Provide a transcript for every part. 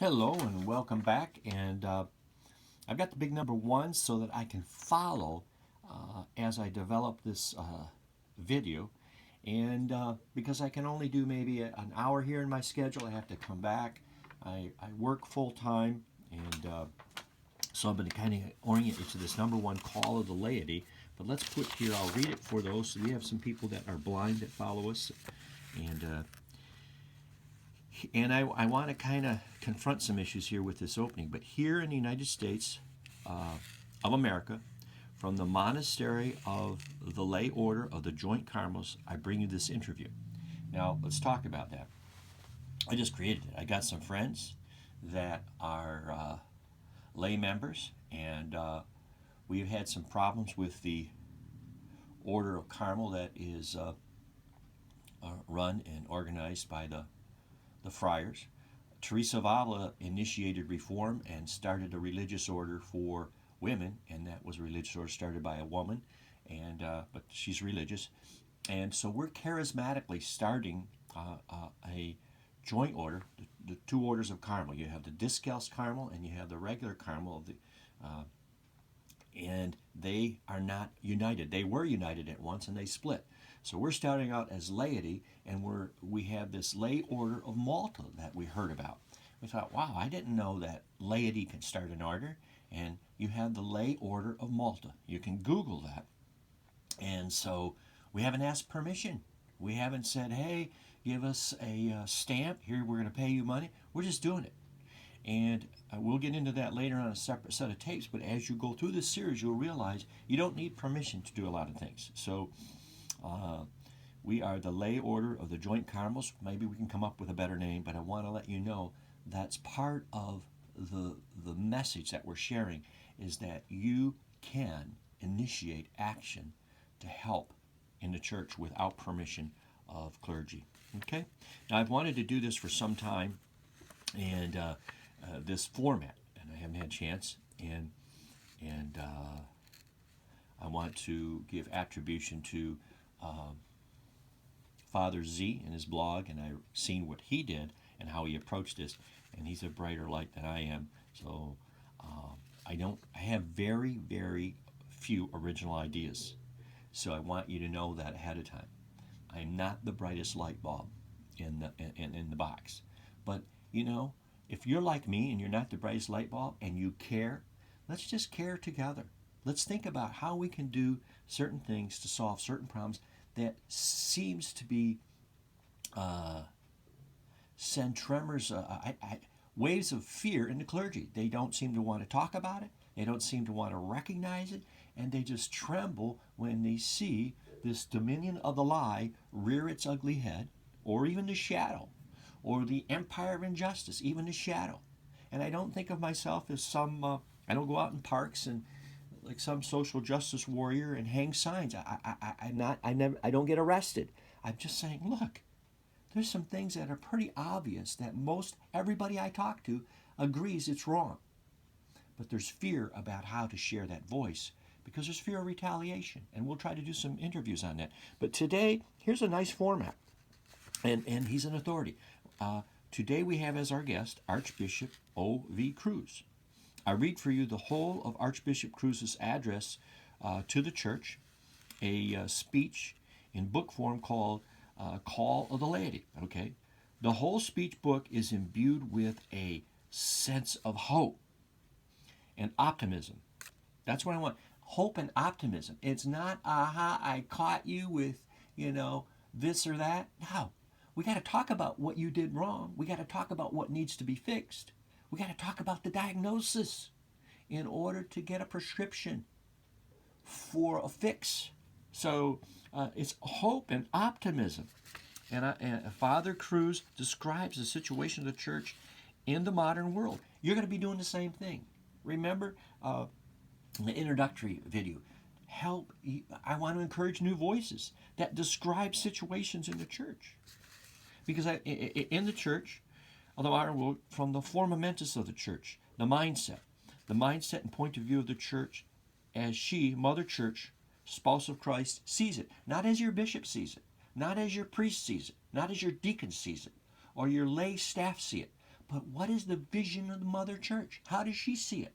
Hello and welcome back. And I've got the big number one so that I can follow as I develop this video. And because I can only do maybe an hour here in my schedule, I have to come back. I work full time, and so I'm going to kind of orient you to this number one call of the laity. But let's put here, I'll read it for those. So we have some people that are blind that follow us. And I want to kind of confront some issues here with this opening. But here in the United States of America, from the Monastery of the Lay Order of the Joint CARMELS, I bring you this interview. Now, let's talk about that. I just created it. I got some friends that are lay members, and we've had some problems with the Order of Carmel that is run and organized by the friars. Teresa of Avila initiated reform and started a religious order for women, and that was a religious order started by a woman, and but she's religious. And so we're charismatically starting a joint order, the two orders of Carmel. You have the Discalced Carmel and you have the regular Carmel of the and they are not united. They were united at once and they split. So we're starting out as laity, and we have this lay order of Malta that we heard about. We thought, wow, I didn't know that laity can start an order, and you have the lay order of Malta. You can Google that. And so we haven't asked permission. We haven't said, hey, give us a stamp. Here, we're going to pay you money. We're just doing it. And we'll get into that later on a separate set of tapes, but as you go through this series, you'll realize you don't need permission to do a lot of things. So we are the lay order of the Joint Carmels. Maybe we can come up with a better name, but I want to let you know that's part of the message that we're sharing, is that you can initiate action to help in the church without permission of clergy. Okay? Now, I've wanted to do this for some time, and this format, and I haven't had a chance, and I want to give attribution to Father Z and his blog, and I've seen what he did and how he approached this, and he's a brighter light than I am. So I have very, very few original ideas. So I want you to know that ahead of time. I'm not the brightest light bulb in the box. But, you know, if you're like me and you're not the brightest light bulb and you care, let's just care together. Let's think about how we can do certain things to solve certain problems that seems to be send tremors, waves of fear in the clergy. They don't seem to want to talk about it. They don't seem to want to recognize it, and they just tremble when they see this dominion of the lie rear its ugly head, or even the shadow, or the empire of injustice, even the shadow. And I don't think of myself as some, I don't go out in parks and like some social justice warrior and hang signs. I don't get arrested. I'm just saying, look, there's some things that are pretty obvious that most everybody I talk to agrees it's wrong. But there's fear about how to share that voice because there's fear of retaliation. And we'll try to do some interviews on that. But today, here's a nice format. And he's an authority. Today we have as our guest Archbishop O.V.Cruz. I read for you the whole of Archbishop Cruz's address to the church, a speech in book form called Call of the Laity. Okay, the whole speech book is imbued with a sense of hope and optimism. That's what I want. Hope and optimism. It's not, aha, I caught you with, this or that. No. We got to talk about what you did wrong. We got to talk about what needs to be fixed. We got to talk about the diagnosis in order to get a prescription for a fix. So it's hope and optimism. And Father Cruz describes the situation of the church in the modern world. You're going to be doing the same thing. Remember the introductory video. I want to encourage new voices that describe situations in the church. Because in the church, although I will, from the FORMA MENTIS of the church, the mindset and point of view of the church as she, Mother Church, spouse of Christ, sees it. Not as your bishop sees it, not as your priest sees it, not as your deacon sees it, or your lay staff see it, But what is the vision of the Mother Church? How does she see it?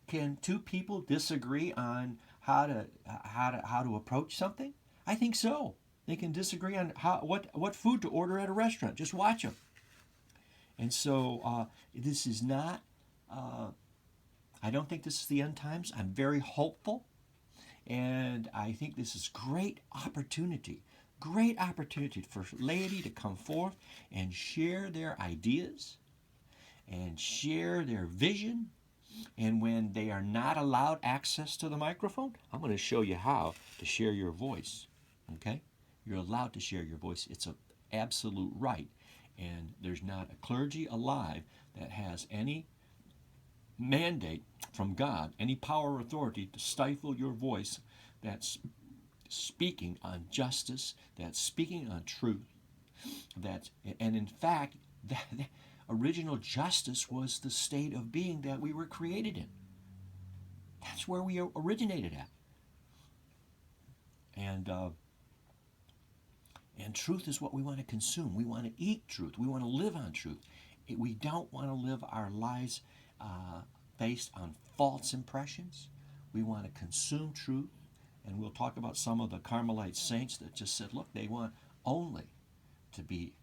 Can two people disagree on how to approach something? I think so. They can disagree on what food to order at a restaurant. Just watch them. And so this is not. I don't think this is the end times. I'm very hopeful, and I think this is great opportunity for laity to come forth and share their ideas and share their vision. And when they are not allowed access to the microphone, I'm going to show you how to share your voice. Okay? You're allowed to share your voice. It's an absolute right. And there's not a clergy alive that has any mandate from God, any power or authority to stifle your voice that's speaking on justice, that's speaking on truth. And in fact, that original justice was the state of being that we were created in. That's where we originated at. And truth is what we want to consume. We want to eat truth. We want to live on truth. We don't want to live our lives based on false impressions. We want to consume truth. And we'll talk about some of the Carmelite saints that just said, look, they want only to be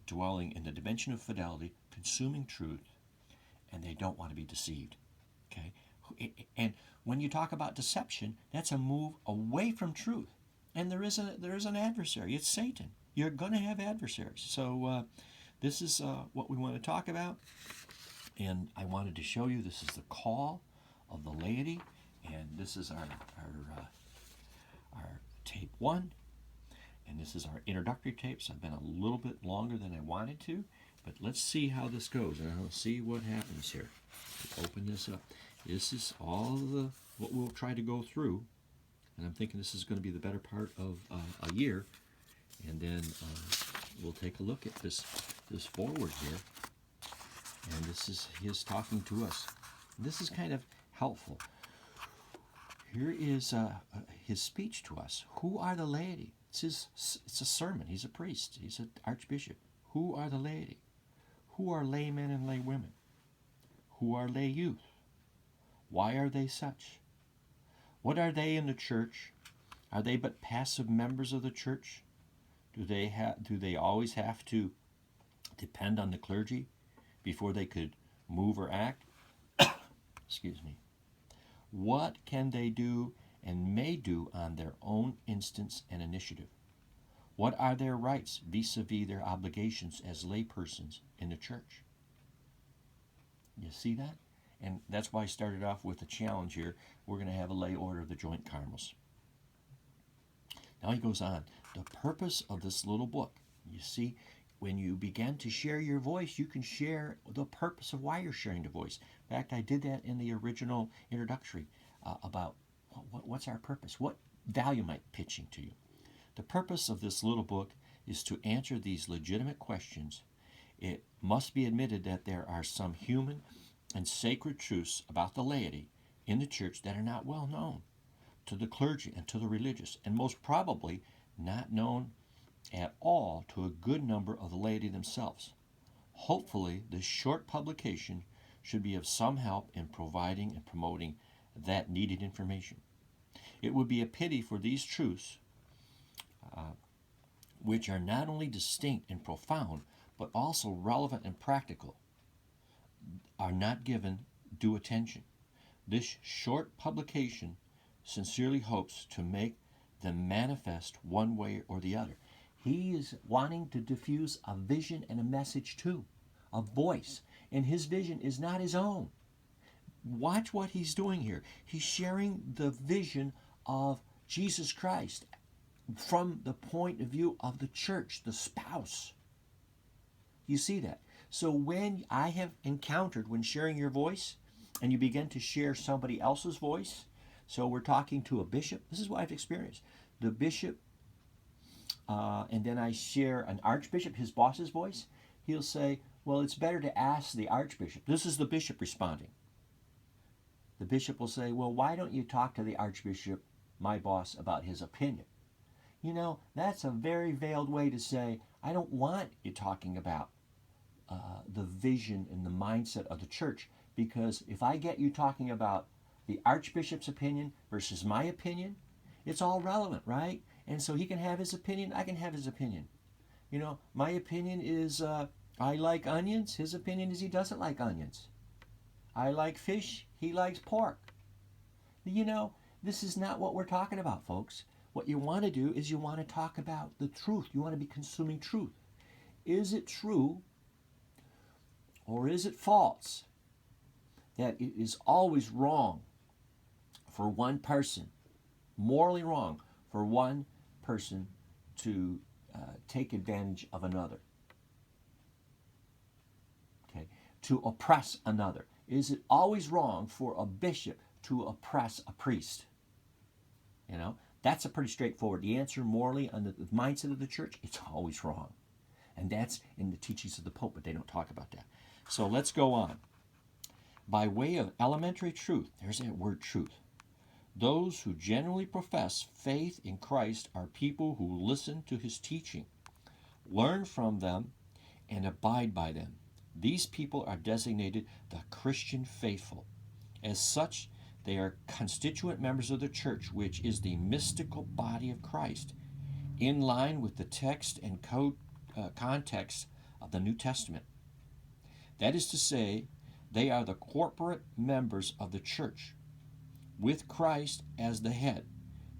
dwelling in the dimension of fidelity, consuming truth, and they don't want to be deceived. Okay? And when you talk about deception, that's a move away from truth. And there is an adversary. It's Satan. You're going to have adversaries. So this is what we want to talk about. And I wanted to show you this is the call of the laity. And this is our tape 1. And this is our introductory tapes. I've been a little bit longer than I wanted to. But let's see how this goes. And I'll see what happens here. Open this up. This is all what we'll try to go through. And I'm thinking this is going to be the better part of a year. And then we'll take a look at this forward here. And this is his talking to us. This is kind of helpful. Here is his speech to us. Who are the laity? It's a sermon. He's a priest. He's an archbishop. Who are the laity? Who are laymen and laywomen? Who are lay youth? Why are they such? What are they in the church? Are they but passive members of the church? Do they always have to depend on the clergy before they could move or act? Excuse me. What can they do and may do on their own instance and initiative? What are their rights vis-a-vis their obligations as laypersons in the church? You see that? And that's why I started off with a challenge here. We're going to have a lay order of the joint Carmels. Now he goes on. The purpose of this little book. You see, when you begin to share your voice, you can share the purpose of why you're sharing the voice. In fact, I did that in the original introductory about what's our purpose? What value am I pitching to you? The purpose of this little book is to answer these legitimate questions. It must be admitted that there are some human and sacred truths about the laity in the church that are not well known to the clergy and to the religious, and most probably not known at all to a good number of the laity themselves. Hopefully, this short publication should be of some help in providing and promoting that needed information. It would be a pity for these truths, which are not only distinct and profound, but also relevant and practical, are not given due attention. This short publication sincerely hopes to make them manifest one way or the other. He is wanting to diffuse a vision and a message too, a voice, and his vision is not his own. Watch what he's doing here. He's sharing the vision of Jesus Christ from the point of view of the church, the spouse. You see that? So when I have encountered, when sharing your voice, and you begin to share somebody else's voice, so we're talking to a bishop, this is what I've experienced. The bishop, and then I share an archbishop, his boss's voice, he'll say, well, it's better to ask the archbishop. This is the bishop responding. The bishop will say, well, why don't you talk to the archbishop, my boss, about his opinion? You know, that's a very veiled way to say, I don't want you talking about the vision and the mindset of the church. Because if I get you talking about the Archbishop's opinion versus my opinion, it's all relevant, right? And so he can have his opinion, I can have his opinion. You know, my opinion is I like onions. His opinion is he doesn't like onions. I like fish. He likes pork. You know, this is not what we're talking about, folks. What you want to do is you want to talk about the truth. You want to be consuming truth. Is it true or is it false that it is always wrong for one person, morally wrong for one person to take advantage of another? Okay, to oppress another. Is it always wrong for a bishop to oppress a priest? You know, that's a pretty straightforward. The answer morally on the mindset of the church, it's always wrong. And that's in the teachings of the Pope, but they don't talk about that. So let's go on. By way of elementary truth, there's that word truth. Those who genuinely profess faith in Christ are people who listen to his teaching, learn from them, and abide by them. These people are designated the Christian faithful. As such, they are constituent members of the church, which is the mystical body of Christ, in line with the text and context of the New Testament. That is to say, they are the corporate members of the church, with Christ as the head.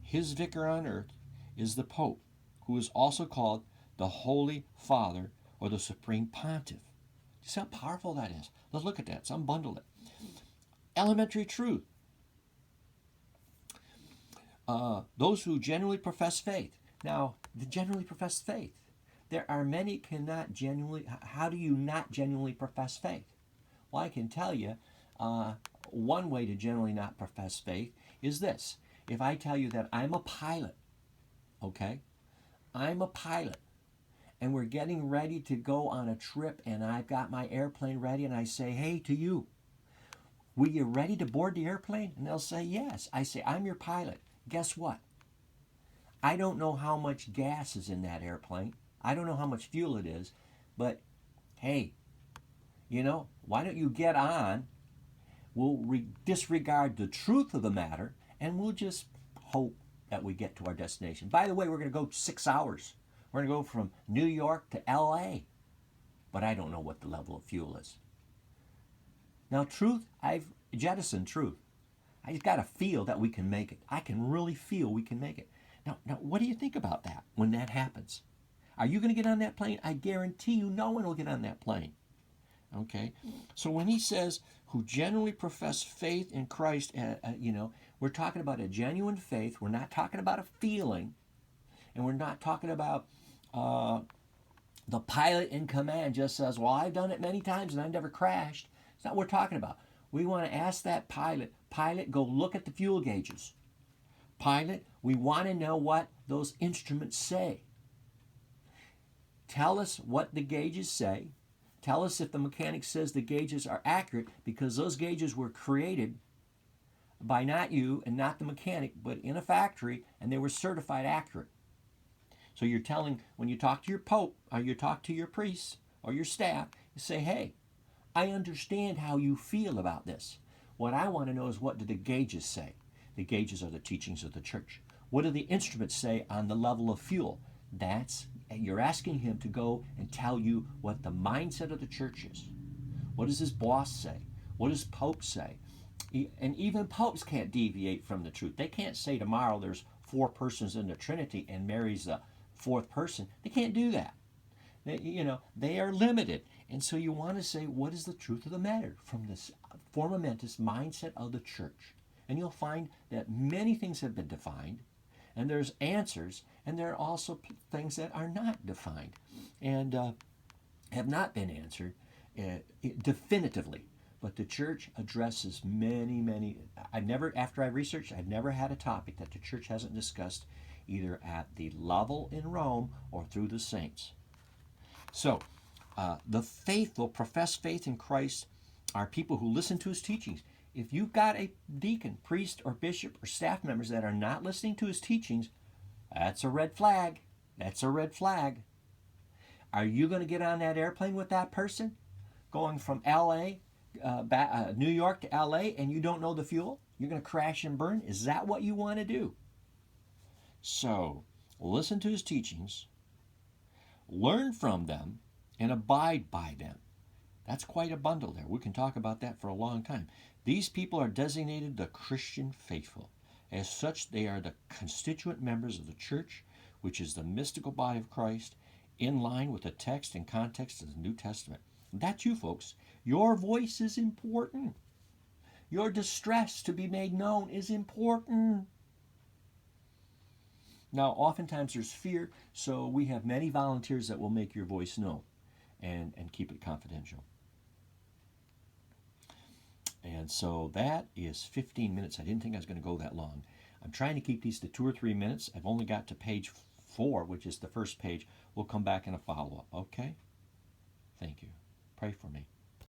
His vicar on earth is the Pope, who is also called the Holy Father or the Supreme Pontiff. See how powerful that is? Let's look at that. Let's unbundle it. Elementary truth. Those who genuinely profess faith. Now, the genuinely profess faith. There are many cannot genuinely. How do you not genuinely profess faith? Well, I can tell you, one way to generally not profess faith is this. If I tell you that I'm a pilot, okay? I'm a pilot, and we're getting ready to go on a trip, and I've got my airplane ready, and I say, hey, to you, were you ready to board the airplane? And they'll say, yes. I say, I'm your pilot. Guess what? I don't know how much gas is in that airplane. I don't know how much fuel it is, but hey, you know, why don't you get on? We'll disregard the truth of the matter, and we'll just hope that we get to our destination. By the way, we're going to go 6 hours. We're going to go from New York to L.A., but I don't know what the level of fuel is. Now, truth, I've jettisoned truth. I just got to feel that we can make it. I can really feel we can make it. Now, what do you think about that when that happens? Are you going to get on that plane? I guarantee you no one will get on that plane. Okay? So when he says, who genuinely profess faith in Christ, you know, we're talking about a genuine faith. We're not talking about a feeling. And we're not talking about the pilot in command just says, well, I've done it many times and I've never crashed. It's not what we're talking about. We want to ask that pilot, go look at the fuel gauges. Pilot, we want to know what those instruments say. Tell us what the gauges say. Tell us if the mechanic says the gauges are accurate, because those gauges were created by not you and not the mechanic, but in a factory, and they were certified accurate. So you're telling, when you talk to your pope, or you talk to your priest, or your staff, you say, hey, I understand how you feel about this. What I want to know is, what do the gauges say? The gauges are the teachings of the church. What do the instruments say on the level of fuel? You're asking him to go and tell you what the mindset of the church is. What does his boss say? What does popes say? And even popes can't deviate from the truth. They can't say tomorrow there's 4 persons in the Trinity and Mary's the 4th person. They can't do that. They are limited. And so you want to say, what is the truth of the matter from this FORMA MENTIS mindset of the church? And you'll find that many things have been defined, and there's answers, and there are also things that are not defined and have not been answered definitively. But the church addresses many. After I researched, I've never had a topic that the church hasn't discussed, either at the level in Rome or through the saints. So, the faithful profess faith in Christ are people who listen to his teachings. If you've got a deacon, priest, or bishop, or staff members that are not listening to his teachings, that's a red flag. That's a red flag. Are you going to get on that airplane with that person going from L.A., New York to L.A., and you don't know the fuel? You're going to crash and burn? Is that what you want to do? So, listen to his teachings, learn from them, and abide by them. That's quite a bundle there. We can talk about that for a long time. These people are designated the Christian faithful. As such, they are the constituent members of the church, which is the mystical body of Christ, in line with the text and context of the New Testament. That's you, folks. Your voice is important. Your distress to be made known is important. Now, oftentimes there's fear, so we have many volunteers that will make your voice known and keep it confidential. And so that is 15 minutes. I didn't think I was going to go that long. I'm trying to keep these to 2 or 3 minutes. I've only got to page 4, which is the first page. We'll come back in a follow-up, okay? Thank you. Pray for me.